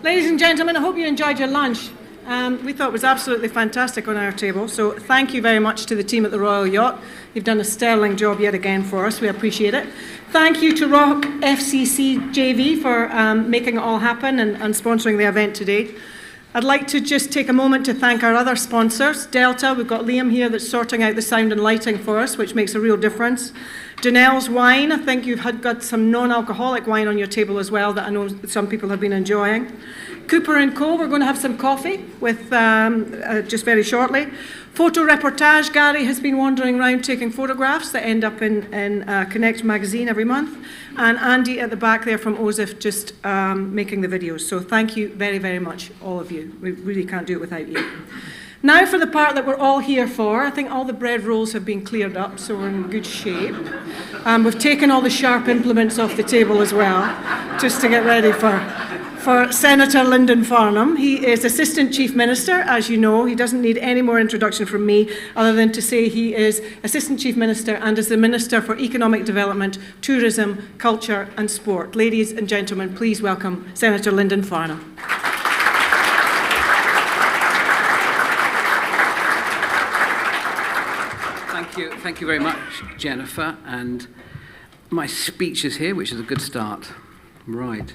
Ladies and gentlemen, I hope you enjoyed your lunch. We thought it was absolutely fantastic on our table, so thank you very much to the team at the Royal Yacht. You've done a sterling job yet again for us. We appreciate it. Thank you to Rock FCC JV for making it all happen and sponsoring the event today. I'd like to just take a moment to thank our other sponsors. Delta, we've got Liam here that's sorting out the sound and lighting for us, which makes a real difference. Donnell's Wine, I think you've got some non-alcoholic wine on your table as well that I know some people have been enjoying. Cooper & Co, we're going to have some coffee with just very shortly. Photo reportage, Gary has been wandering around taking photographs that end up in Connect magazine every month. And Andy at the back there from OSIF just making the videos. So thank you very, very much, all of you. We really can't do it without you. Now for the part that we're all here for. I think all the bread rolls have been cleared up, so we're in good shape. We've taken all the sharp implements off the table as well, just to get ready for Senator Lyndon Farnham. He is Assistant Chief Minister, as you know. He doesn't need any more introduction from me other than to say he is Assistant Chief Minister and is the Minister for Economic Development, Tourism, Culture and Sport. Ladies and gentlemen, please welcome Senator Lyndon Farnham. Thank you very much, Jennifer. And my speech is here, which is a good start. Right.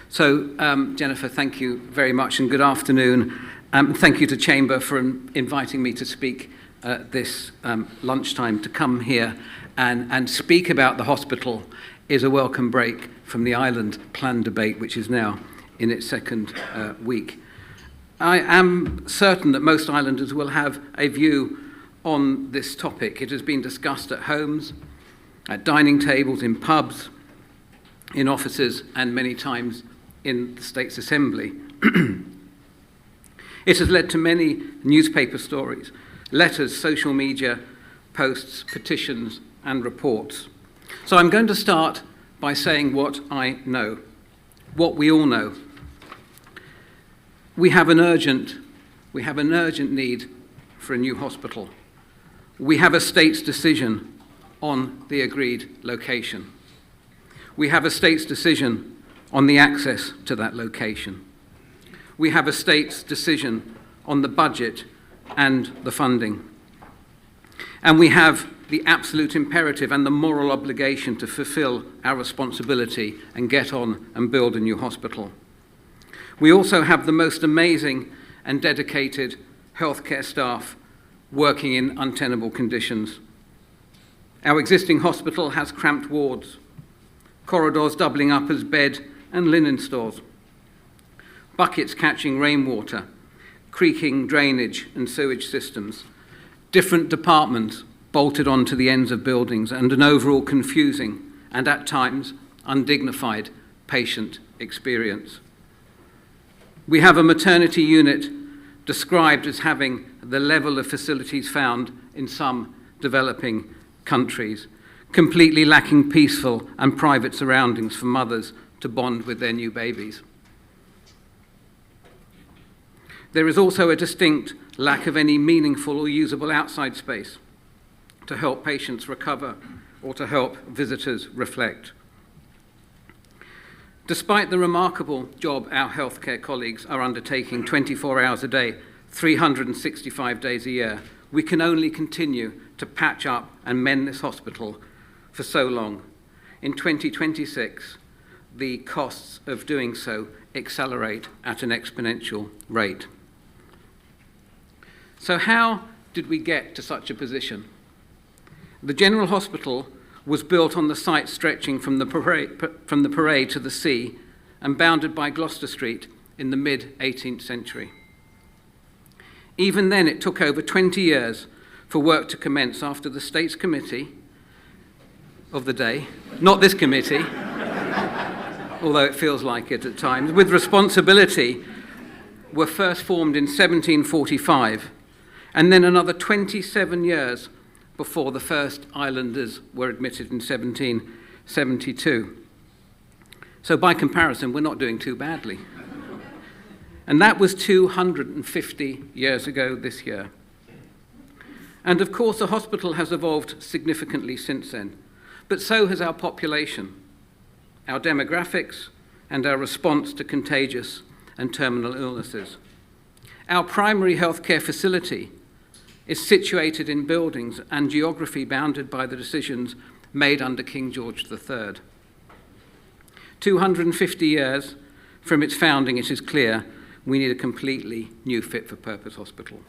So, Jennifer, thank you very much and good afternoon. Thank you to Chamber for inviting me to speak this lunchtime. To come here and speak about the hospital is a welcome break from the Island Plan debate, which is now in its second week. I am certain that most islanders will have a view on this topic. It has been discussed at homes, at dining tables, in pubs, in offices, and many times in the States Assembly. It has led to many newspaper stories, letters, social media posts, petitions, and reports. So I'm going to start by saying what I know, what we all know. We have an urgent need for a new hospital. We have a state's decision on the agreed location. We have a state's decision on the access to that location. We have a state's decision on the budget and the funding. And we have the absolute imperative and the moral obligation to fulfill our responsibility and get on and build a new hospital. We also have the most amazing and dedicated healthcare staff working in untenable conditions. Our existing hospital has cramped wards, corridors doubling up as bed and linen stores, buckets catching rainwater, creaking drainage and sewage systems, different departments bolted onto the ends of buildings, and an overall confusing and at times undignified patient experience. We have a maternity unit described as having the level of facilities found in some developing countries, completely lacking peaceful and private surroundings for mothers to bond with their new babies. There is also a distinct lack of any meaningful or usable outside space to help patients recover or to help visitors reflect. Despite the remarkable job our healthcare colleagues are undertaking 24 hours a day, 365 days a year, we can only continue to patch up and mend this hospital for so long. In 2026, the costs of doing so accelerate at an exponential rate. So how did we get to such a position? The General Hospital was built on the site stretching from the parade to the sea and bounded by Gloucester Street in the mid-18th century. Even then, it took over 20 years for work to commence after the States Committee of the day, not this committee, although it feels like it at times, with responsibility, were first formed in 1745, and then another 27 years before the first islanders were admitted in 1772. So by comparison, we're not doing too badly. And that was 250 years ago this year. And of course, the hospital has evolved significantly since then, but so has our population, our demographics, and our response to contagious and terminal illnesses. Our primary healthcare facility is situated in buildings and geography bounded by the decisions made under King George III. 250 years from its founding, it is clear we need a completely new fit-for-purpose hospital.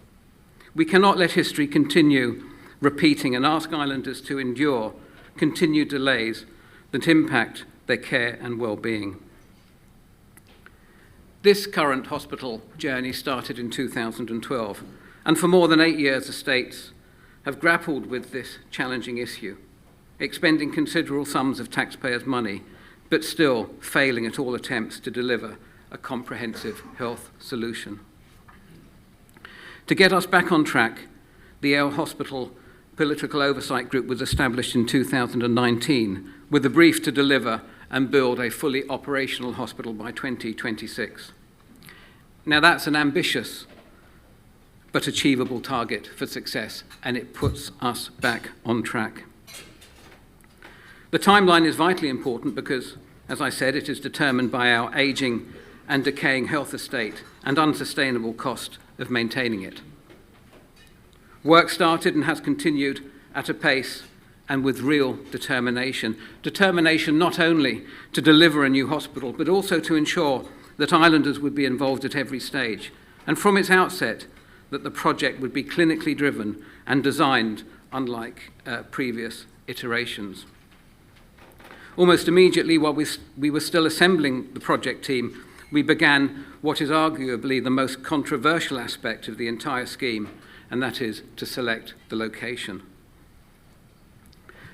We cannot let history continue repeating and ask islanders to endure continued delays that impact their care and well-being. This current hospital journey started in 2012, and for more than 8 years the states have grappled with this challenging issue, expending considerable sums of taxpayers' money, but still failing at all attempts to deliver a comprehensive health solution. To get us back on track, the Our Hospital Political Oversight Group was established in 2019 with a brief to deliver and build a fully operational hospital by 2026. Now that's an ambitious but achievable target for success, and it puts us back on track. The timeline is vitally important because, as I said, it is determined by our ageing and decaying health estate and unsustainable cost of maintaining it. Work started and has continued at a pace and with real determination. Determination not only to deliver a new hospital, but also to ensure that islanders would be involved at every stage, and from its outset, that the project would be clinically driven and designed unlike previous iterations. Almost immediately, while we were still assembling the project team, we began what is arguably the most controversial aspect of the entire scheme, and that is to select the location.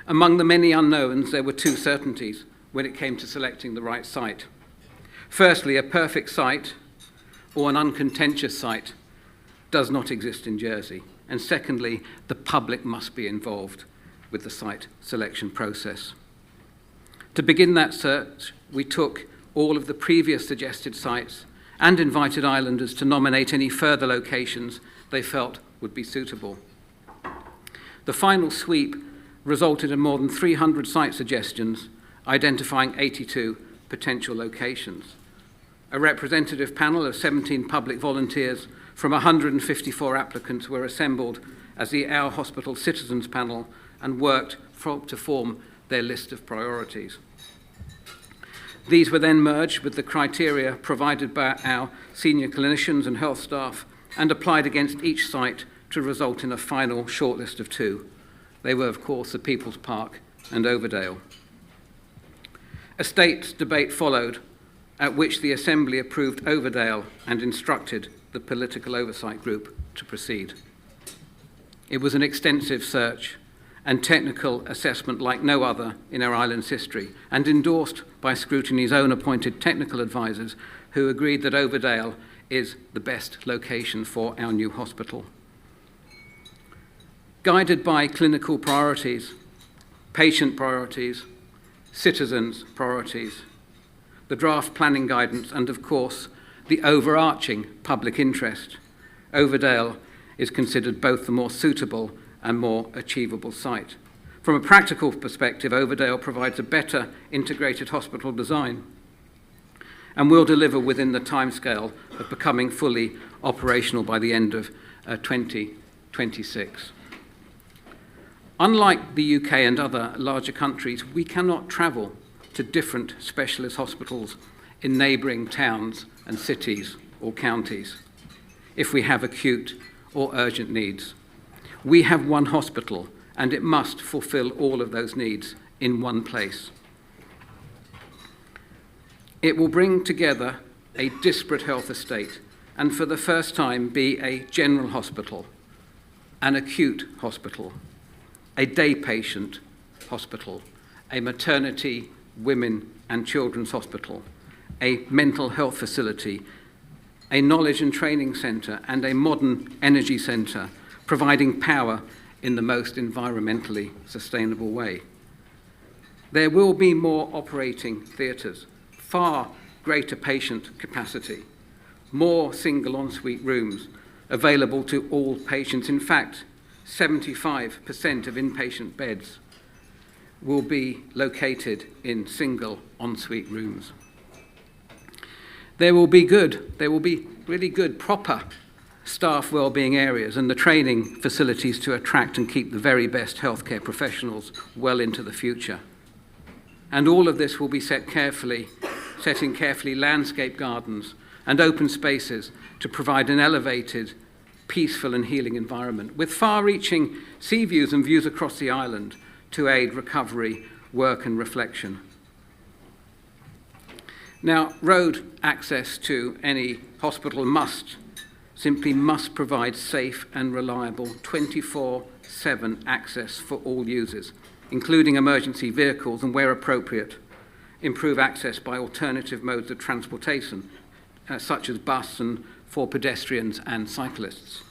Among the many unknowns, there were two certainties when it came to selecting the right site. Firstly, a perfect site or an uncontentious site does not exist in Jersey. And secondly, the public must be involved with the site selection process. To begin that search, we took all of the previous suggested sites and invited islanders to nominate any further locations they felt would be suitable. The final sweep resulted in more than 300 site suggestions, identifying 82 potential locations. A representative panel of 17 public volunteers from 154 applicants were assembled as the Our Hospital Citizens Panel and worked to form their list of priorities. These were then merged with the criteria provided by our senior clinicians and health staff and applied against each site to result in a final shortlist of two. They were, of course, the People's Park and Overdale. A state debate followed, at which the Assembly approved Overdale and instructed the Political Oversight Group to proceed. It was an extensive search and technical assessment like no other in our island's history, and endorsed by Scrutiny's own appointed technical advisors, who agreed that Overdale is the best location for our new hospital. Guided by clinical priorities, patient priorities, citizens' priorities, the draft planning guidance, and of course, the overarching public interest, Overdale is considered both the more suitable and more achievable site. From a practical perspective, Overdale provides a better integrated hospital design and will deliver within the timescale of becoming fully operational by the end of 2026. Unlike the UK and other larger countries, we cannot travel to different specialist hospitals in neighbouring towns and cities or counties if we have acute or urgent needs. We have one hospital, and it must fulfill all of those needs in one place. It will bring together a disparate health estate and for the first time be a general hospital, an acute hospital, a day patient hospital, a maternity, women and children's hospital, a mental health facility, a knowledge and training centre and a modern energy centre, providing power in the most environmentally sustainable way. There will be more operating theatres, far greater patient capacity, more single ensuite rooms available to all patients. In fact, 75% of inpatient beds will be located in single ensuite rooms. There will be really good, proper staff wellbeing areas and the training facilities to attract and keep the very best healthcare professionals well into the future. And all of this will be set in carefully landscape gardens and open spaces to provide an elevated, peaceful and healing environment with far-reaching sea views and views across the island to aid recovery, work and reflection. Now, road access to any hospital simply must provide safe and reliable 24/7 access for all users, including emergency vehicles and, where appropriate, improve access by alternative modes of transportation, such as bus and for pedestrians and cyclists.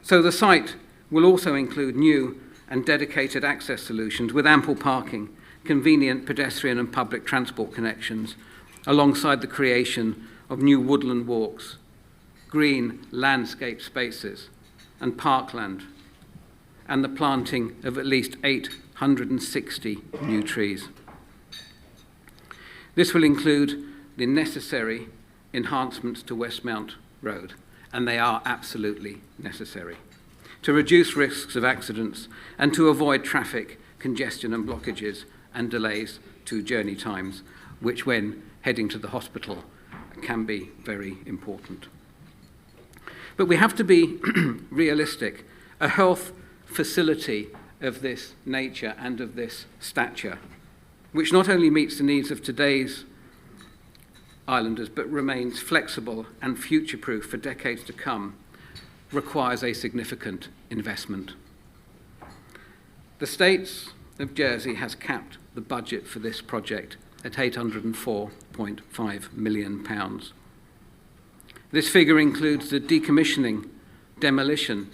So the site will also include new and dedicated access solutions with ample parking, convenient pedestrian and public transport connections, alongside the creation of new woodland walks, green landscape spaces and parkland, and the planting of at least 860 new trees. This will include the necessary enhancements to Westmount Road, and they are absolutely necessary, to reduce risks of accidents and to avoid traffic congestion and blockages and delays to journey times, which when heading to the hospital can be very important. But we have to be realistic. A health facility of this nature and of this stature, which not only meets the needs of today's islanders but remains flexible and future-proof for decades to come, requires a significant investment. The State of Jersey has capped the budget for this project at £804.5 million. This figure includes the decommissioning, demolition,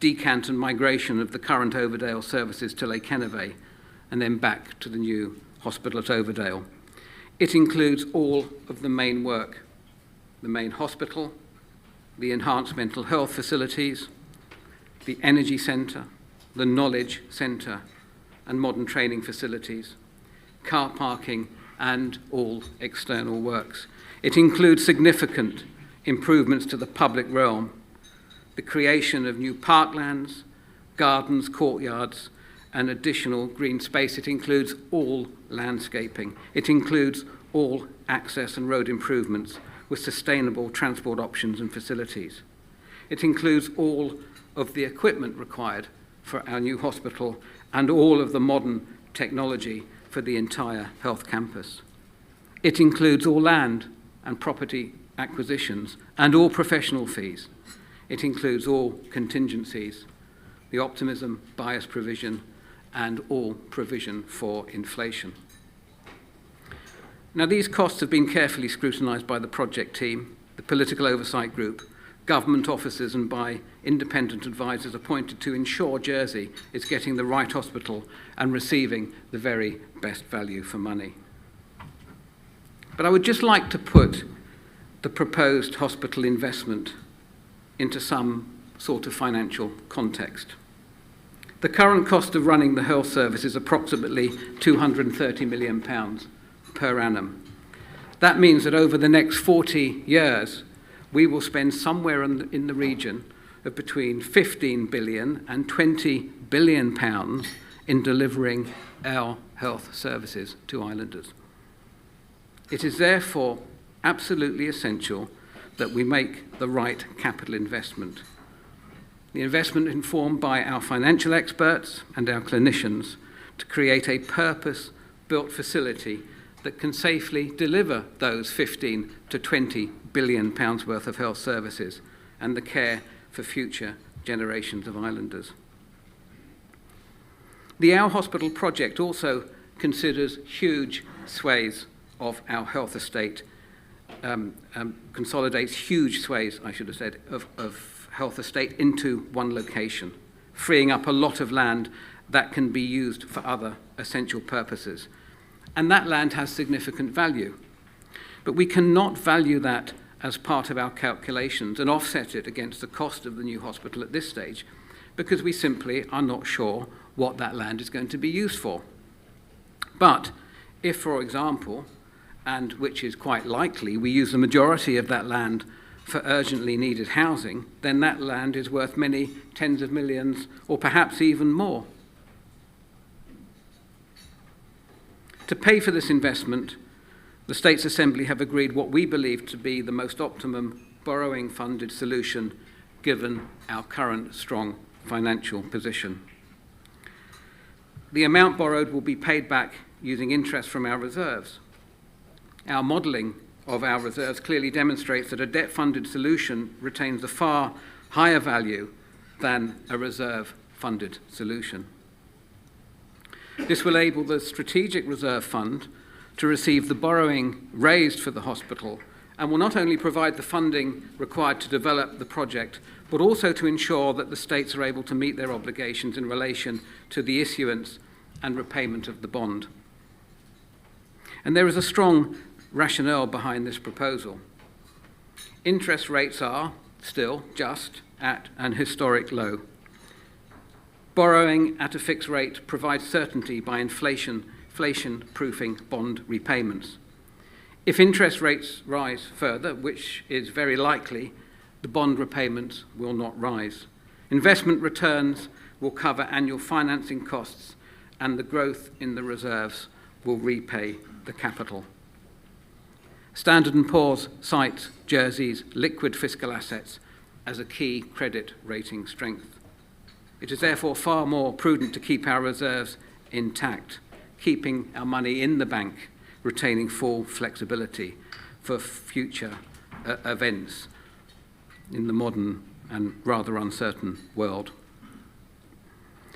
decant and migration of the current Overdale services to Lake Kennevay and then back to the new hospital at Overdale. It includes all of the main work, the main hospital, the enhanced mental health facilities, the energy centre, the knowledge centre and modern training facilities, car parking and all external works. It includes significant improvements to the public realm, the creation of new parklands, gardens, courtyards, and additional green space. It includes all landscaping. It includes all access and road improvements with sustainable transport options and facilities. It includes all of the equipment required for our new hospital and all of the modern technology for the entire health campus. It includes all land and property acquisitions and all professional fees. It includes all contingencies, the optimism bias provision, and all provision for inflation. Now, these costs have been carefully scrutinised by the project team, the political oversight group, government officers, and by independent advisors appointed to ensure Jersey is getting the right hospital and receiving the very best value for money. But I would just like to put the proposed hospital investment into some sort of financial context. The current cost of running the health service is approximately £230 million per annum. That means that over the next 40 years, we will spend somewhere in the region of between 15 billion and 20 billion pounds in delivering our health services to islanders. It is therefore absolutely essential that we make the right capital investment. The investment informed by our financial experts and our clinicians to create a purpose-built facility that can safely deliver those 15 to 20 billion pounds worth of health services and the care for future generations of islanders. The Our Hospital project also considers huge swathes of our health estate, consolidates huge swathes, I should have said, of health estate into one location, freeing up a lot of land that can be used for other essential purposes. And that land has significant value. But we cannot value that as part of our calculations and offset it against the cost of the new hospital at this stage, because we simply are not sure what that land is going to be used for. But if, for example, and which is quite likely, we use the majority of that land for urgently needed housing, then that land is worth many tens of millions or perhaps even more. To pay for this investment, the States Assembly have agreed what we believe to be the most optimum borrowing funded solution given our current strong financial position. The amount borrowed will be paid back using interest from our reserves. Our modelling of our reserves clearly demonstrates that a debt-funded solution retains a far higher value than a reserve-funded solution. This will enable the Strategic Reserve Fund to receive the borrowing raised for the hospital and will not only provide the funding required to develop the project, but also to ensure that the states are able to meet their obligations in relation to the issuance and repayment of the bond. And there is a strong rationale behind this proposal. Interest rates are still just at an historic low. Borrowing at a fixed rate provides certainty by inflation-proofing bond repayments. If interest rates rise further, which is very likely, the bond repayments will not rise. Investment returns will cover annual financing costs, and the growth in the reserves will repay the capital. Standard & Poor's cites Jersey's liquid fiscal assets as a key credit rating strength. It is therefore far more prudent to keep our reserves intact, keeping our money in the bank, retaining full flexibility for future events in the modern and rather uncertain world.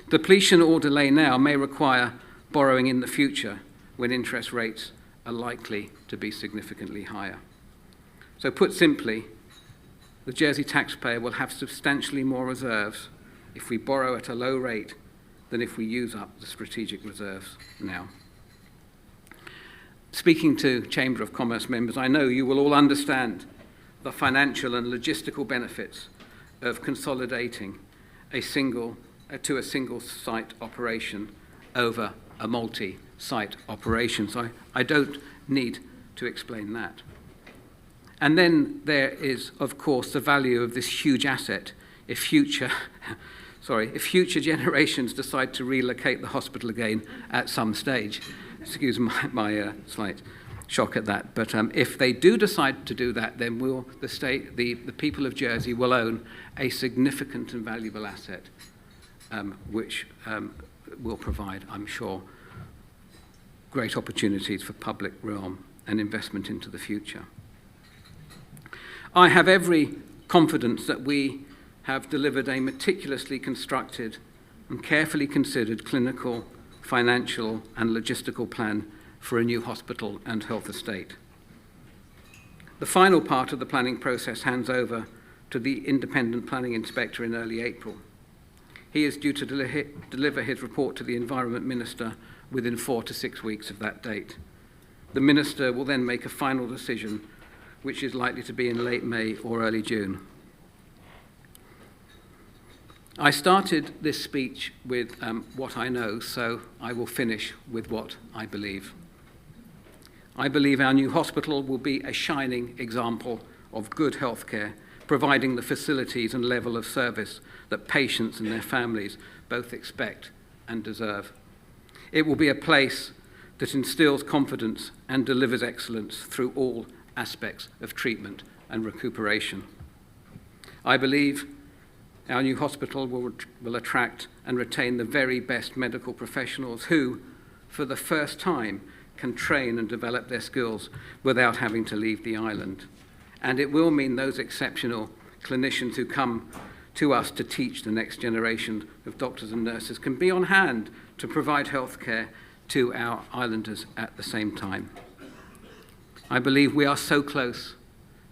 Depletion or delay now may require borrowing in the future when interest rates are likely to be significantly higher. So put simply, the Jersey taxpayer will have substantially more reserves if we borrow at a low rate than if we use up the strategic reserves now. Speaking to Chamber of Commerce members, I know you will all understand the financial and logistical benefits of consolidating to a single site operation over a multi-site operation. So I don't need to explain that. And then there is, of course, the value of this huge asset if future generations decide to relocate the hospital again at some stage. Excuse my slight shock at that. But if they do decide to do that, then the people of Jersey will own a significant and valuable asset, which will provide, I'm sure, great opportunities for public realm and investment into the future. I have every confidence that we have delivered a meticulously constructed and carefully considered clinical, financial and logistical plan for a new hospital and health estate. The final part of the planning process hands over to the independent planning inspector in early April. He is due to deliver his report to the Environment Minister within 4 to 6 weeks of that date. The Minister will then make a final decision, which is likely to be in late May or early June. I started this speech with what I know, so I will finish with what I believe. I believe our new hospital will be a shining example of good healthcare, providing the facilities and level of service that patients and their families both expect and deserve. It will be a place that instills confidence and delivers excellence through all aspects of treatment and recuperation. I believe our new hospital will attract and retain the very best medical professionals who, for the first time, can train and develop their skills without having to leave the island. And it will mean those exceptional clinicians who come to us to teach the next generation of doctors and nurses can be on hand to provide healthcare to our islanders at the same time. I believe we are so close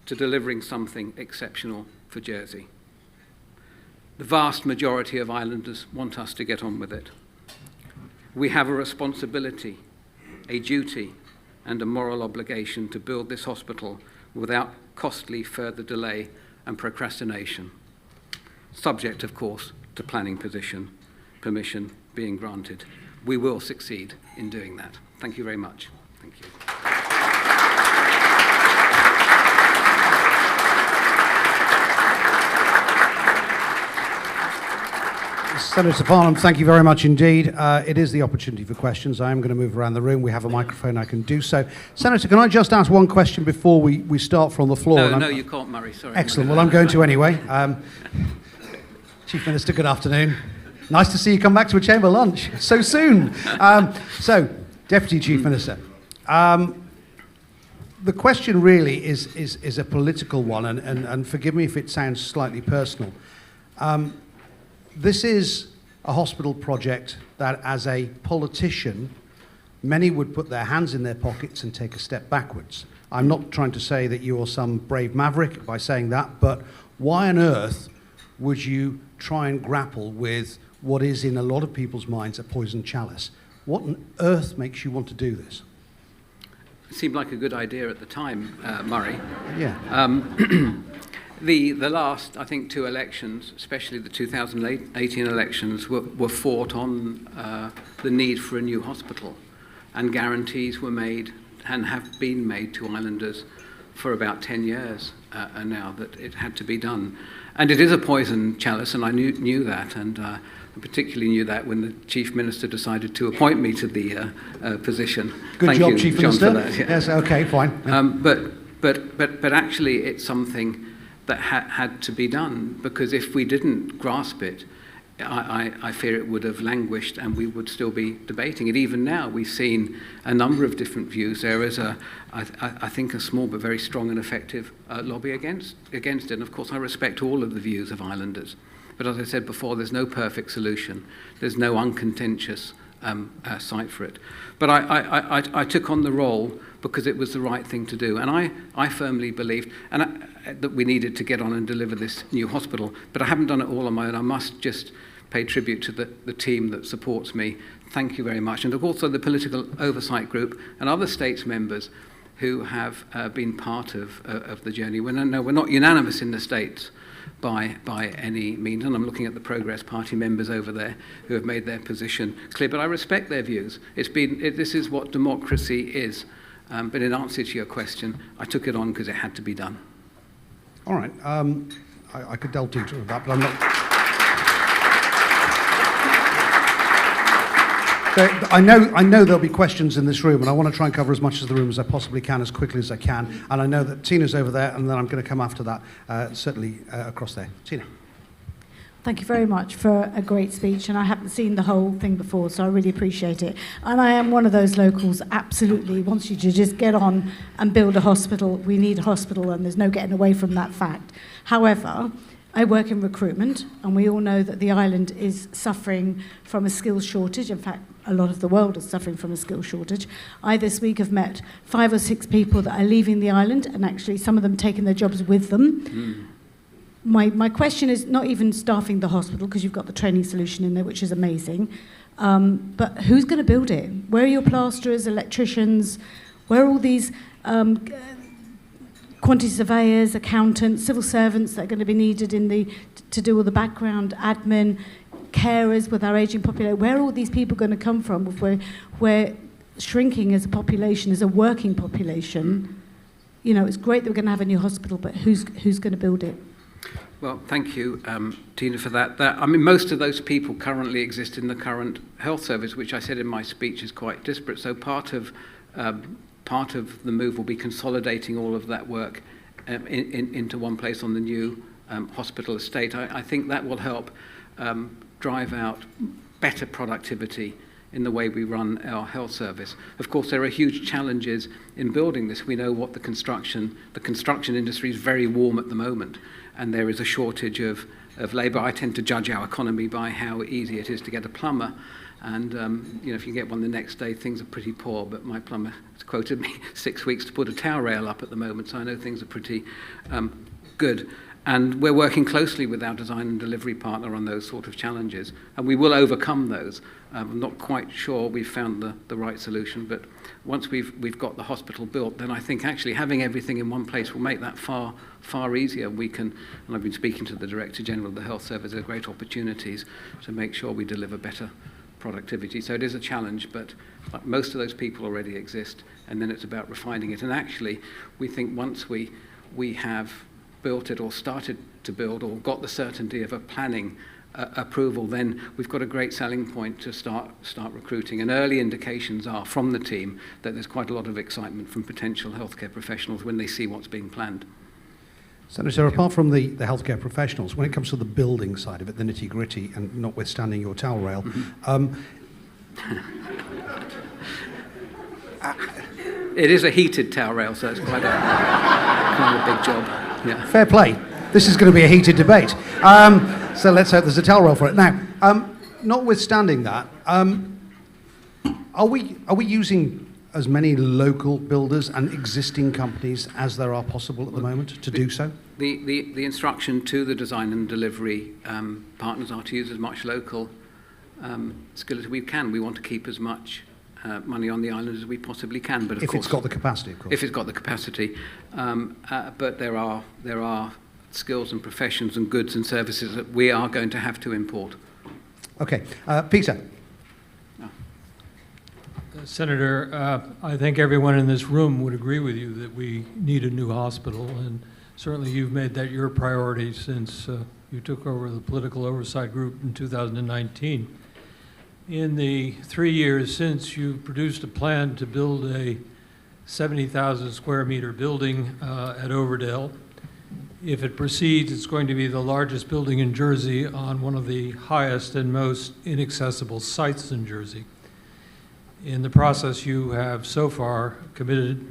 to delivering something exceptional for Jersey. The vast majority of islanders want us to get on with it. We have a responsibility, a duty, and a moral obligation to build this hospital without costly further delay and procrastination, subject, of course, to planning permission being granted. We will succeed in doing that. Thank you very much. Thank you. Senator Farnham, thank you very much indeed. It is the opportunity for questions. I am going to move around the room. We have a microphone, I can do so. Senator, can I just ask one question before we start from the floor? No, you can't, Murray, sorry. Excellent. Well, I'm going to anyway. Chief Minister, good afternoon. Nice to see you come back to a chamber lunch so soon. So, Deputy Chief Minister, the question really is a political one, and forgive me if it sounds slightly personal. This is a hospital project that, as a politician, many would put their hands in their pockets and take a step backwards. I'm not trying to say that you are some brave maverick by saying that, but why on earth would you try and grapple with what is, in a lot of people's minds, a poisoned chalice? What on earth makes you want to do this? It seemed like a good idea at the time, Murray. Yeah. The last, I think, two elections, especially the 2018 elections, were fought on the need for a new hospital, and guarantees were made and have been made to islanders for about 10 years now that it had to be done. And it is a poison chalice, and I knew that, and I particularly knew that when the Chief Minister decided to appoint me to the position. Good job, Chief Minister. For that, yeah. Yes, okay, fine. Yeah. But actually it's something that had to be done, because if we didn't grasp it, I fear it would have languished and we would still be debating it. Even now, we've seen a number of different views. There is, I think, a small but very strong and effective lobby against it. And of course, I respect all of the views of islanders. But as I said before, there's no perfect solution. There's no uncontentious site for it. But I took on the role because it was the right thing to do. And I firmly believed that we needed to get on and deliver this new hospital. But I haven't done it all on my own. I must just pay tribute to the team that supports me. Thank you very much. And also the Political Oversight Group and other states members who have been part of the journey. We're not unanimous in the states by any means, and I'm looking at the Progress Party members over there who have made their position clear, but I respect their views. This is what democracy is. But in answer to your question, I took it on because it had to be done. All right. I could delve into that, but I'm not... I know there'll be questions in this room, and I want to try and cover as much of the room as I possibly can, as quickly as I can. And I know that Tina's over there, and then I'm going to come after that, certainly across there. Tina. Thank you very much for a great speech, and I haven't seen the whole thing before, so I really appreciate it. And I am one of those locals, absolutely, wants you to just get on and build a hospital. We need a hospital, and there's no getting away from that fact. However, I work in recruitment, and we all know that the island is suffering from a skills shortage. In fact, a lot of the world is suffering from a skills shortage. I this week have met 5 or 6 people that are leaving the island, and actually some of them taking their jobs with them. My question is not even staffing the hospital, because you've got the training solution in there, which is amazing. But who's going to build it? Where are your plasterers, electricians? Where are all these quantity surveyors, accountants, civil servants that are going to be needed to do all the background admin, carers with our ageing population? Where are all these people going to come from if we're shrinking as a population, as a working population? You know, it's great that we're going to have a new hospital, but who's going to build it? Well, thank you, Tina, for that. I mean, most of those people currently exist in the current health service, which I said in my speech is quite disparate. So part of the move will be consolidating all of that work into one place on the new hospital estate. I think that will help drive out better productivity in the way we run our health service. Of course, there are huge challenges in building this. We know what the construction industry is very warm at the moment, and there is a shortage of labour. I tend to judge our economy by how easy it is to get a plumber. And if you get one the next day, things are pretty poor. But my plumber has quoted me 6 weeks to put a tower rail up at the moment, so I know things are pretty good. And we're working closely with our design and delivery partner on those sort of challenges, and we will overcome those. I'm not quite sure we've found the right solution, but once we've got the hospital built, then I think actually having everything in one place will make that far easier. We can, and I've been speaking to the Director General of the Health Service, there are great opportunities to make sure we deliver better productivity. So it is a challenge, but most of those people already exist, and then it's about refining it. And actually, we think once we have built it or started to build or got the certainty of a planning approval, then we've got a great selling point to start recruiting. And early indications are from the team that there's quite a lot of excitement from potential healthcare professionals when they see what's being planned. Senator, apart from the healthcare professionals, when it comes to the building side of it, the nitty-gritty, and notwithstanding your towel rail, it is a heated towel rail, so it's quite a big job. Yeah. Fair play. This is going to be a heated debate. So let's hope there's a towel rail for it. Now, notwithstanding that, are we using as many local builders and existing companies as there are possible at the moment to do so? The instruction to the design and delivery partners are to use as much local skill as we can. We want to keep as much money on the island as we possibly can, but of course, if it's got the capacity, of course. If it's got the capacity, but there are skills and professions and goods and services that we are going to have to import. Okay, Peter. Senator, I think everyone in this room would agree with you that we need a new hospital, and certainly you've made that your priority since you took over the Political Oversight Group in 2019. In the 3 years since, you've produced a plan to build a 70,000 square meter building at Overdale. If it proceeds, it's going to be the largest building in Jersey on one of the highest and most inaccessible sites in Jersey. In the process, you have so far committed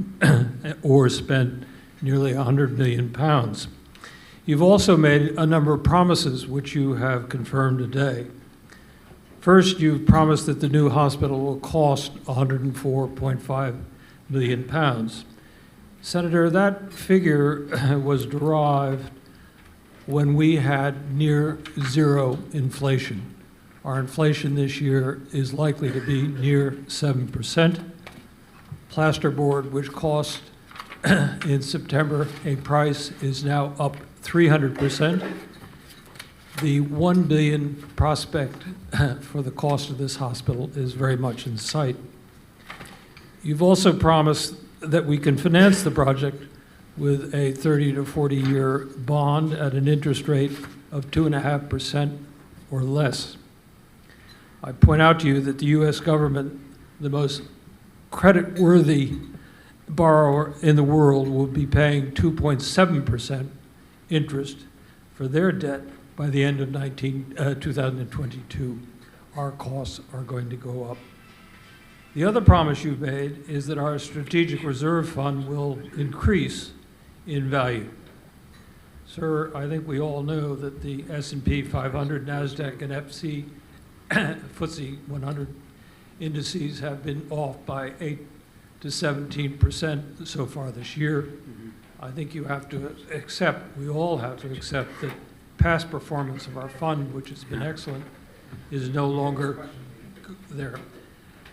or spent nearly £100 million. You've also made a number of promises which you have confirmed today. First, you've promised that the new hospital will cost £104.5 million. Senator, that figure was derived when we had near zero inflation. Our inflation this year is likely to be near 7%. Plasterboard, which cost in September a price, is now up 300%. The $1 billion prospect for the cost of this hospital is very much in sight. You've also promised that we can finance the project with a 30 to 40-year bond at an interest rate of 2.5% or less. I point out to you that the U.S. government, the most credit-worthy borrower in the world, will be paying 2.7% interest for their debt by the end of 2022. Our costs are going to go up. The other promise you've made is that our strategic reserve fund will increase in value. Sir, I think we all know that the S&P 500, NASDAQ, and FTSE 100 indices have been off by 8 to 17% so far this year. I think you have to accept, we all have to accept, that past performance of our fund, which has been excellent, is no longer there.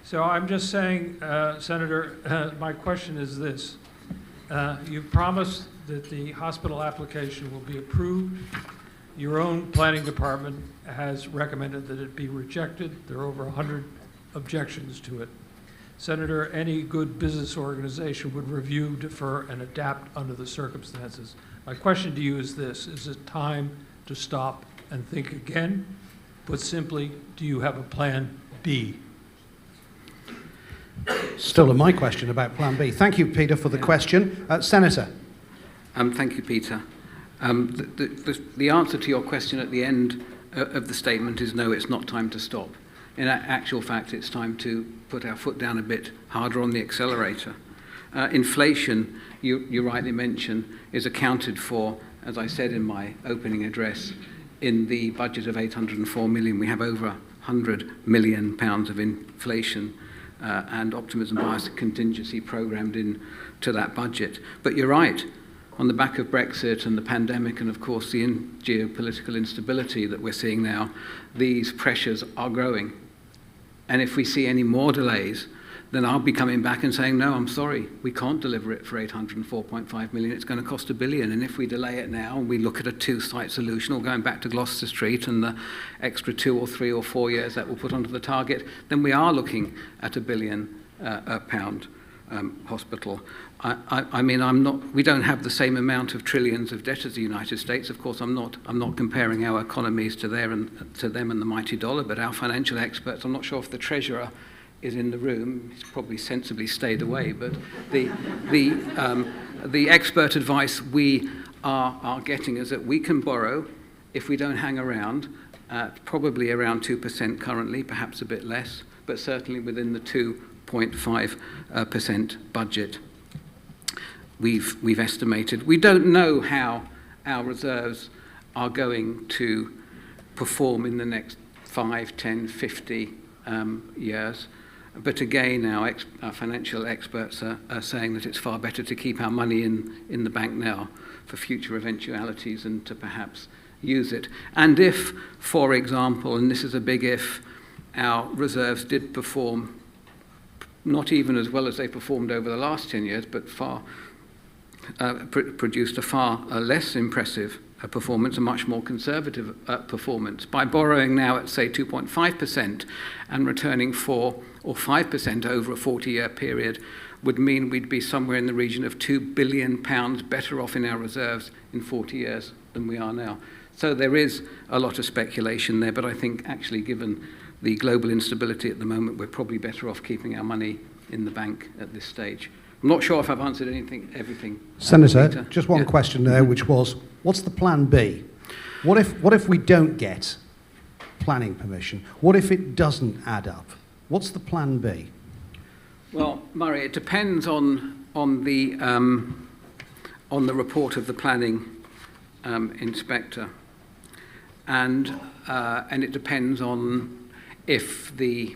So I'm just saying, Senator, my question is this. You've promised that the hospital application will be approved. Your own planning department has recommended that it be rejected. There are over 100 objections to it. Senator, any good business organization would review, defer, and adapt under the circumstances. My question to you is this: is it time to stop and think again? Put simply, do you have a plan B? Stolen my question about Plan B. Thank you, Peter, for the question. Senator. Thank you, Peter. The answer to your question at the end of the statement is no, it's not time to stop. In actual fact, it's time to put our foot down a bit harder on the accelerator. Inflation, you rightly mentioned, is accounted for, as I said in my opening address, in the budget of 804 million. We have over £100 million of inflation and optimism bias contingency programmed into that budget. But you're right, on the back of Brexit and the pandemic and of course the geopolitical instability that we're seeing now, these pressures are growing. And if we see any more delays, then I'll be coming back and saying, no, I'm sorry, we can't deliver it for 804.5 million, it's going to cost $1 billion. And if we delay it now and we look at a two-site solution or going back to Gloucester Street and the extra 2 or 3 or 4 years that we'll put onto the target, then we are looking at £1 billion. hospital. I mean, we don't have the same amount of trillions of debt as the United States. Of course, I'm not comparing our economies to them and the mighty dollar, but our financial experts, I'm not sure if the Treasurer is in the room. He's probably sensibly stayed away, but the expert advice we are getting is that we can borrow, if we don't hang around, probably around 2% currently, perhaps a bit less, but certainly within the 2.5% budget we've estimated. We don't know how our reserves are going to perform in the next 5, 10, 50 years. But again, our financial experts are saying that it's far better to keep our money in the bank now for future eventualities and to perhaps use it. And if, for example, and this is a big if, our reserves did perform not even as well as they performed over the last 10 years, but produced a far less impressive performance, a much more conservative performance. By borrowing now at, say, 2.5% and returning 4 or 5% over a 40-year period would mean we'd be somewhere in the region of £2 billion better off in our reserves in 40 years than we are now. So there is a lot of speculation there, but I think actually given the global instability at the moment, we're probably better off keeping our money in the bank at this stage. I'm not sure if I've answered everything. Senator, Peter. just one question there, which was, what's the plan B? What if we don't get planning permission? What if it doesn't add up? What's the plan B? Well, Murray, it depends on the report of the planning inspector, and it depends on if the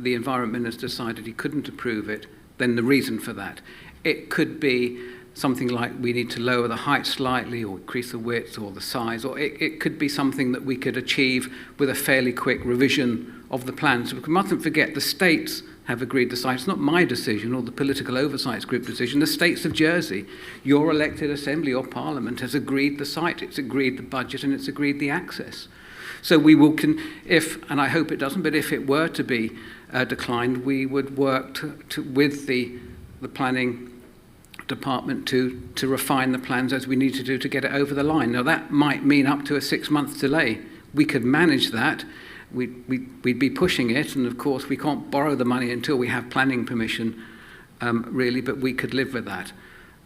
environment minister decided he couldn't approve it, then the reason for that. It could be something like we need to lower the height slightly or increase the width or the size, or it could be something that we could achieve with a fairly quick revision of the plans. We mustn't forget the states have agreed the site. It's not my decision or the Political Oversight Group decision. The states of Jersey, your elected assembly or parliament has agreed the site, it's agreed the budget, and it's agreed the access. So we will, and I hope it doesn't, but if it were to be declined, we would work with the planning department to refine the plans as we need to do to get it over the line. Now that might mean up to a 6-month delay. We could manage that. We'd be pushing it, and of course we can't borrow the money until we have planning permission, really, but we could live with that.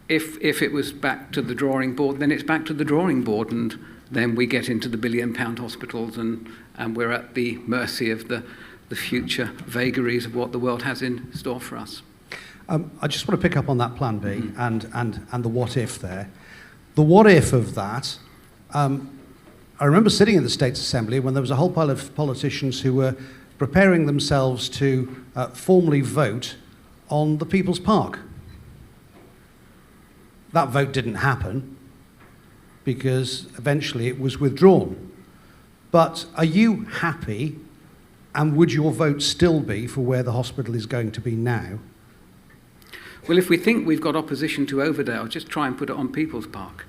If it was back to the drawing board, then it's back to the drawing board, and then we get into the billion-pound hospitals, and we're at the mercy of the future vagaries of what the world has in store for us. I just want to pick up on that plan B and the what if there. The what if of that, I remember sitting in the States Assembly when there was a whole pile of politicians who were preparing themselves to formally vote on the People's Park. That vote didn't happen because eventually it was withdrawn. But are you happy, and would your vote still be for where the hospital is going to be now? Well, if we think we've got opposition to Overdale, just try and put it on People's Park.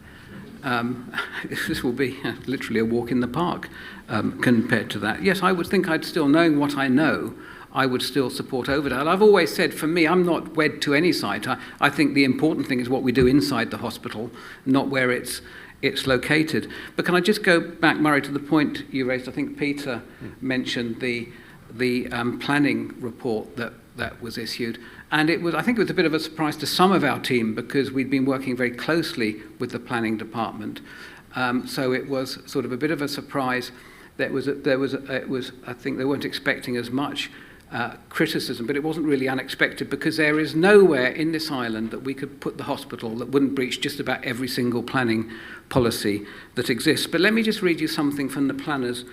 This will be literally a walk in the park compared to that. Yes, I would think I'd still, knowing what I know, I would still support Overdale. I've always said, for me, I'm not wed to any site. I think the important thing is what we do inside the hospital, not where it's located. But can I just go back, Murray, to the point you raised? I think Peter mentioned the planning report that was issued. And I think it was a bit of a surprise to some of our team because we'd been working very closely with the planning department. So it was sort of a bit of a surprise. I think they weren't expecting as much criticism, but it wasn't really unexpected because there is nowhere in this island that we could put the hospital that wouldn't breach just about every single planning policy that exists. But let me just read you something from the planners'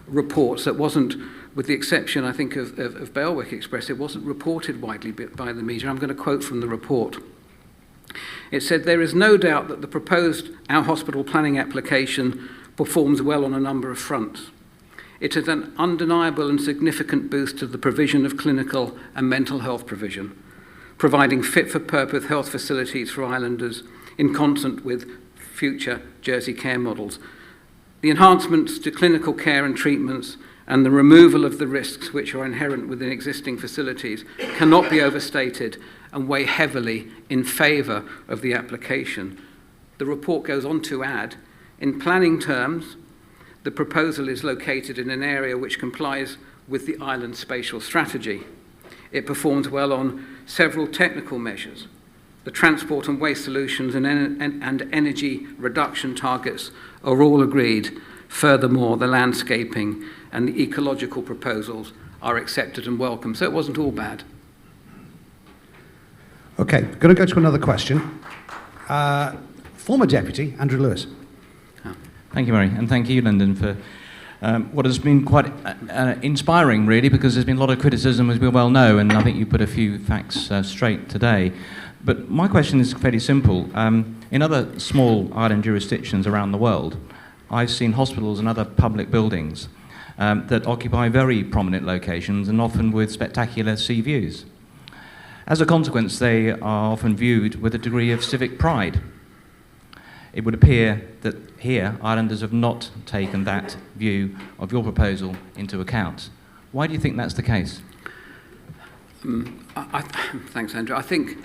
reports that wasn't, with the exception, I think, of Bailwick Express, it wasn't reported widely by the media. I'm going to quote from the report. It said, "There is no doubt that the proposed Our Hospital planning application performs well on a number of fronts. It is an undeniable and significant boost to the provision of clinical and mental health provision, providing fit-for-purpose health facilities for islanders in concert with future Jersey care models. The enhancements to clinical care and treatments and the removal of the risks which are inherent within existing facilities cannot be overstated and weigh heavily in favour of the application. The report goes on to add, in planning terms, the proposal is located in an area which complies with the island spatial strategy. It performs well on several technical measures. The transport and waste solutions and energy reduction targets are all agreed. Furthermore, the landscaping and the ecological proposals are accepted and welcome. So it wasn't all bad. Okay, going to go to another question. Former Deputy, Andrew Lewis. Thank you, Murray, and thank you, Lyndon, for what has been quite inspiring, really, because there's been a lot of criticism, as we well know, and I think you put a few facts straight today. But my question is fairly simple. In other small island jurisdictions around the world, I've seen hospitals and other public buildings that occupy very prominent locations and often with spectacular sea views. As a consequence, they are often viewed with a degree of civic pride. It would appear that here, islanders have not taken that view of your proposal into account. Why do you think that's the case? Thanks, Andrew. I think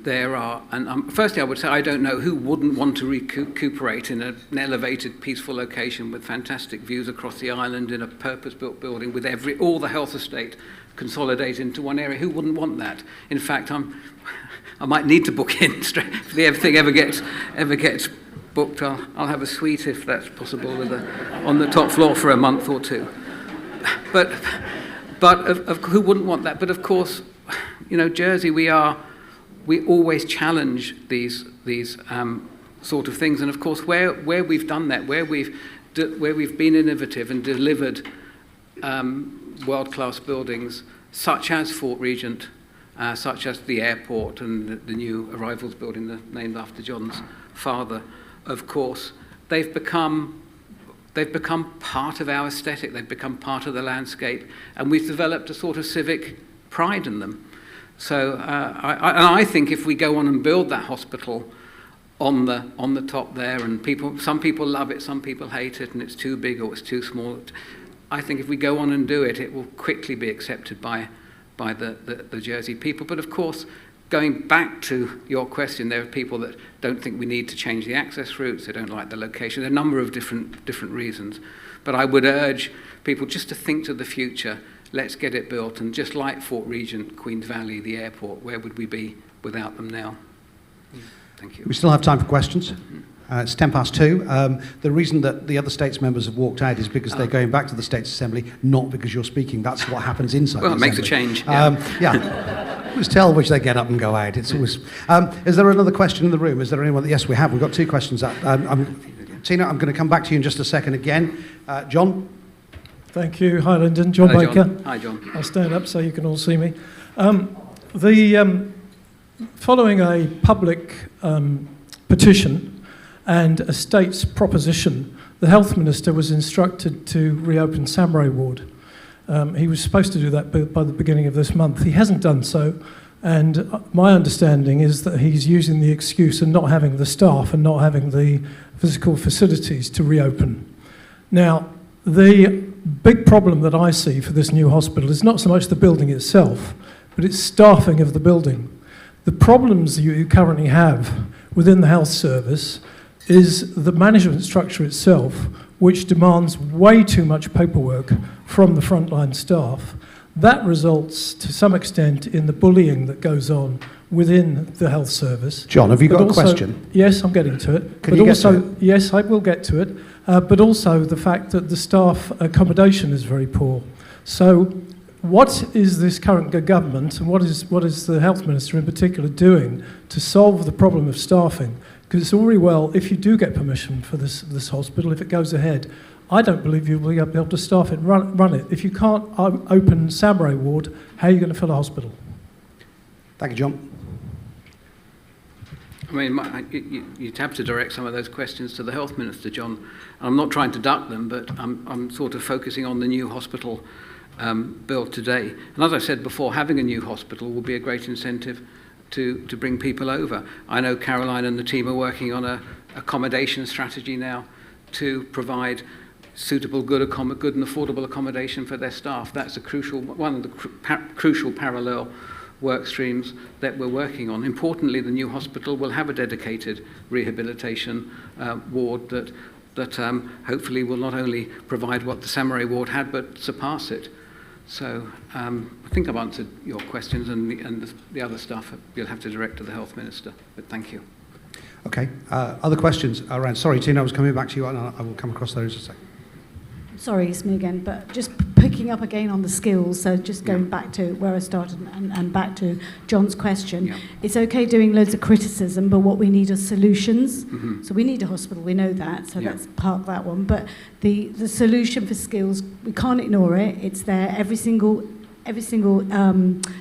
there are, and firstly I would say I don't know who wouldn't want to recuperate in an elevated, peaceful location with fantastic views across the island in a purpose-built building with all the health estate consolidated into one area. Who wouldn't want that? In fact, I might need to book in straight if everything ever gets booked. I'll have a suite if that's possible on the top floor for a month or two. But who wouldn't want that? But of course, Jersey, we always challenge these sort of things, and of course, where we've done that, where we've been innovative and delivered world-class buildings, such as Fort Regent, such as the airport and the new arrivals building named after John's father, of course, they've become part of our aesthetic. They've become part of the landscape, and we've developed a sort of civic pride in them. So I think if we go on and build that hospital on the top there, and some people love it, some people hate it, and it's too big or it's too small. I think if we go on and do it, it will quickly be accepted by the Jersey people. But of course, going back to your question, there are people that don't think we need to change the access routes. They don't like the location. There are a number of different reasons. But I would urge people just to think to the future. Let's get it built. And just like Fort Regent, Queen's Valley, the airport, where would we be without them now? Thank you. We still have time for questions. It's 2:10. The reason that the other States members have walked out is because they're going back to the States Assembly, not because you're speaking. That's what happens inside the Assembly. Well, it makes a change. Yeah. Always tell which they get up and go out. It's always. Is there another question in the room? Is there anyone? Yes, we have. We've got two questions. Tina, I'm going to come back to you in just a second again. John? Thank you. Hi, Lyndon. John Hello, Baker. John. Hi, John. I'll stand up so you can all see me. Following a public petition and a state's proposition, the health minister was instructed to reopen Samurai Ward. He was supposed to do that by the beginning of this month. He hasn't done so, and my understanding is that he's using the excuse of not having the staff and not having the physical facilities to reopen. Now, the big problem that I see for this new hospital is not so much the building itself, but it's staffing of the building. The problems you currently have within the health service is the management structure itself, which demands way too much paperwork from the frontline staff. That results, to some extent, in the bullying that goes on within the health service. John, have you got a question? Yes, I'm getting to it. Can you get to it? Yes, I will get to it. But also the fact that the staff accommodation is very poor. So what is this current government, and what is the health minister in particular doing to solve the problem of staffing? Because it's all very well, if you do get permission for this hospital, if it goes ahead, I don't believe you'll be able to staff it, run it. If you can't open Samurai Ward, how are you going to fill a hospital? Thank you, John. I mean, you'd have to direct some of those questions to the health minister, John. I'm not trying to duck them, but I'm sort of focusing on the new hospital built today. And as I said before, having a new hospital will be a great incentive to bring people over. I know Caroline and the team are working on a accommodation strategy now to provide suitable, good and affordable accommodation for their staff. That's one of the crucial parallel work streams that we're working on. Importantly, the new hospital will have a dedicated rehabilitation ward that hopefully will not only provide what the Samurai ward had, but surpass it. So I think I've answered your questions, and the other stuff you'll have to direct to the Health Minister, but thank you. Okay. Other questions around? Sorry, Tina, I was coming back to you, and I will come across those in a second. Sorry, it's me again, but just picking up again on the skills, so just going back to where I started and back to John's question. Yeah. It's okay doing loads of criticism, but what we need are solutions. Mm-hmm. So we need a hospital, we know that, so Yeah. let's park that one. But the solution for skills, we can't ignore it. It's there. Every single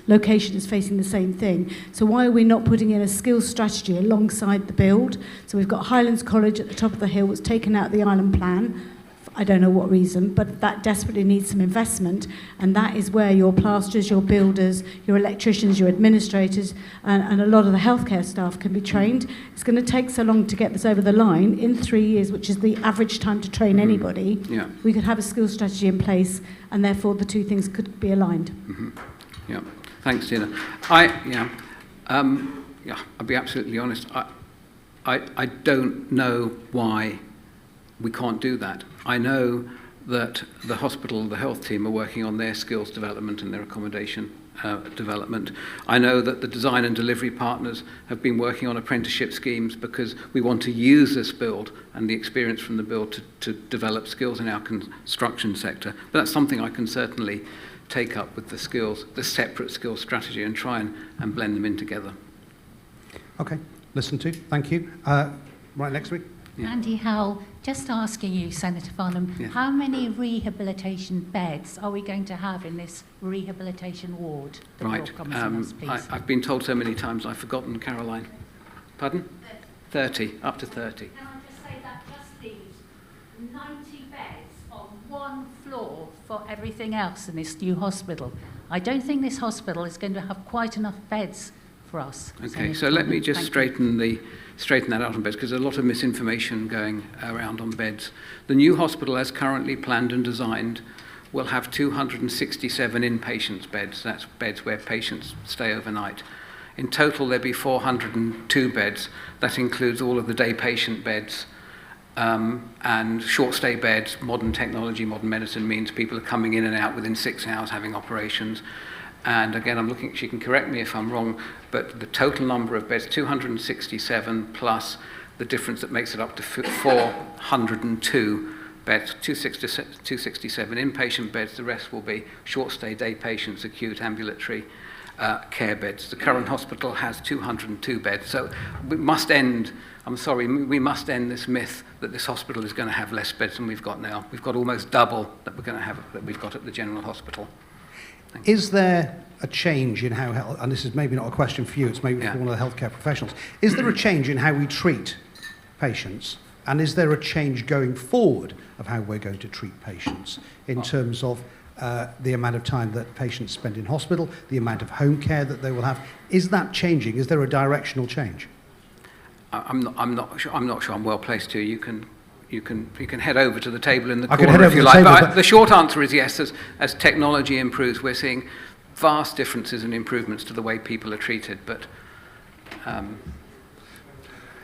location is facing the same thing. So why are we not putting in a skills strategy alongside the build? So we've got Highlands College at the top of the hill, was taken out of the island plan. I don't know what reason, but that desperately needs some investment, and that is where your plasterers, your builders, your electricians, your administrators, and a lot of the healthcare staff can be trained. It's going to take so long to get this over the line. In 3 years, which is the average time to train anybody, Yeah. we could have a skills strategy in place, and therefore the two things could be aligned. Mm-hmm. Yeah. Thanks, Tina. I'll be absolutely honest. I don't know why we can't do that. I know that the hospital, the health team are working on their skills development and their accommodation development. I know that the design and delivery partners have been working on apprenticeship schemes because we want to use this build and the experience from the build to develop skills in our construction sector. But that's something I can certainly take up with the separate skills strategy, and try and blend them in together. Okay, listen to. Thank you. Right next week. Yeah. Andy Howell, just asking you, Senator Farnham, Yeah. how many rehabilitation beds are we going to have in this rehabilitation ward that Right. you're promising us, please? I've been told so many times I've forgotten, Caroline. Pardon? 30, up to 30. Can I just say that just leaves 90 beds on one floor for everything else in this new hospital. I don't think this hospital is going to have quite enough beds for us. Okay, Senator so let me Farnham. just Thank you. straighten that out on beds, because there's a lot of misinformation going around on beds. The new hospital, as currently planned and designed, will have 267 inpatient beds. That's beds where patients stay overnight. In total, there'll be 402 beds. That includes all of the day patient beds and short stay beds. Modern technology, modern medicine means people are coming in and out within 6 hours having operations. And again, I'm looking, she can correct me if I'm wrong, but the total number of beds, 267 plus the difference that makes it up to 402 beds, 267 inpatient beds, the rest will be short stay day patients, acute ambulatory care beds. The current hospital has 202 beds, so we must end this myth that this hospital is going to have less beds than we've got now. We've got almost double that we've got at the General Hospital. Is there a change in how, and this is maybe not a question for you, it's maybe for one of the healthcare professionals, is there a change in how we treat patients, and is there a change going forward of how we're going to treat patients in terms of the amount of time that patients spend in hospital, the amount of home care that they will have? Is that changing? Is there a directional change? I'm not sure. I'm well placed to. You can head over to the table in the corner if you like. But the short answer is yes. As technology improves, we're seeing vast differences and improvements to the way people are treated. But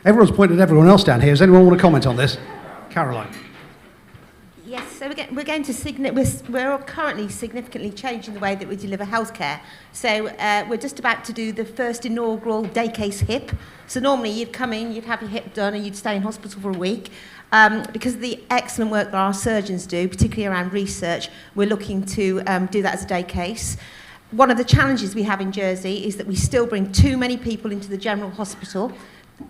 everyone's pointed at everyone else down here. Does anyone want to comment on this? Caroline. Yes, so we're currently significantly changing the way that we deliver healthcare. So we're just about to do the first inaugural day case hip. So normally you'd come in, you'd have your hip done, and you'd stay in hospital for a week. Because of the excellent work that our surgeons do, particularly around research, we're looking to do that as a day case. One of the challenges we have in Jersey is that we still bring too many people into the general hospital.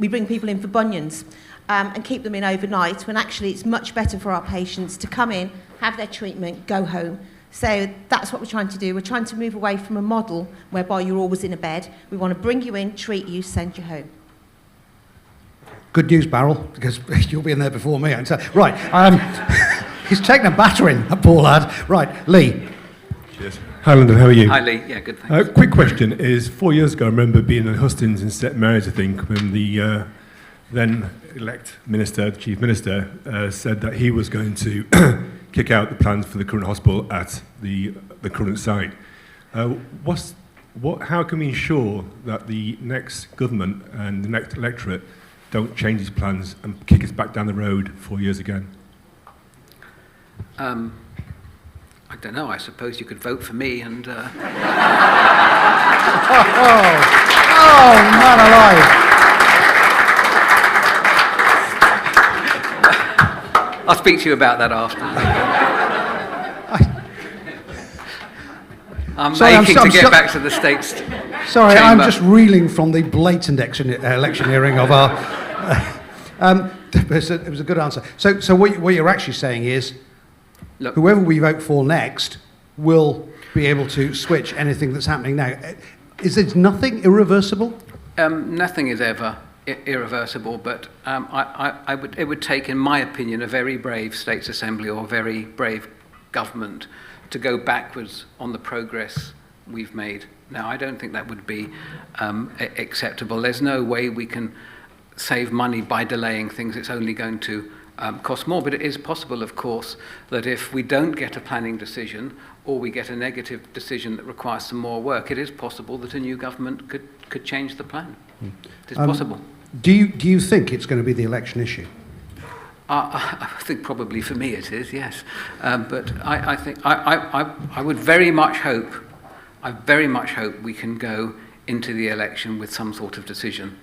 We bring people in for bunions and keep them in overnight, when actually it's much better for our patients to come in, have their treatment, go home. So that's what we're trying to do. We're trying to move away from a model whereby you're always in a bed. We want to bring you in, treat you, send you home. Good news, Barrel, because you'll be in there before me. Right, he's taking a battering, that poor lad. Right, Lee. Cheers. Hi, Lyndon, how are you? Hi, Lee. Yeah, good, thanks. Quick question is, 4 years ago, I remember being in Hustings in St Mary's, I think, when the then-elect minister, the chief minister, said that he was going to kick out the plans for the current hospital at the current site. How can we ensure that the next government and the next electorate don't change these plans and kick us back down the road 4 years again? I don't know. I suppose you could vote for me and... Oh, man alive. I'll speak to you about that after. I'm aching to get back to the States. Sorry, chamber. I'm just reeling from the blatant electioneering of our... it was a good answer. So what you're actually saying is, Look, whoever we vote for next will be able to switch anything that's happening now. Is there nothing irreversible? nothing is ever irreversible, but it would take, in my opinion, a very brave States Assembly or a very brave government to go backwards on the progress we've made. Now, I don't think that would be acceptable. There's no way we can save money by delaying things. It's only going to cost more. But it is possible, of course, that if we don't get a planning decision or we get a negative decision that requires some more work, it is possible that a new government could change the plan. It is possible. Do you think it's going to be the election issue? I think probably for me it is, yes. But I think I would very much hope, I very much hope we can go into the election with some sort of decision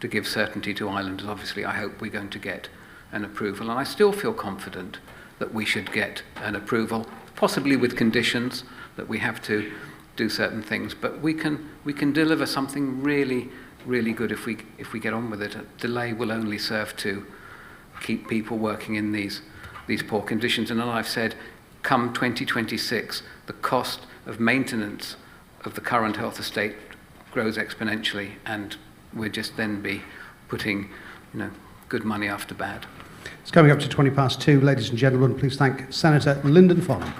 to give certainty to islanders. Obviously, I hope we're going to get an approval, and I still feel confident that we should get an approval, possibly with conditions that we have to do certain things. But we can deliver something really, really good if we get on with it. A delay will only serve to keep people working in these poor conditions. And as I've said, come 2026, the cost of maintenance of the current health estate grows exponentially, and we'll just then be putting, good money after bad. It's coming up to 2:20. Ladies and gentlemen, please thank Senator Lyndon Farnham.